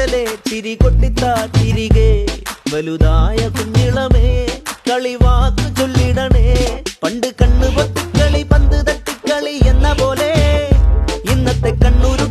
കൊഞ്ചലെ തിരി കൊട്ടിത്താ തിരികെ വലുതായ കുഞ്ഞിളമേ കളിവാക്ക് ചൊല്ലിടണേ പണ്ട് കണ്ണു പൊത്തിക്കളി പന്ത് തട്ടിക്കളി എന്ന പോലെ ഇന്നത്തെ കണ്ണൂരു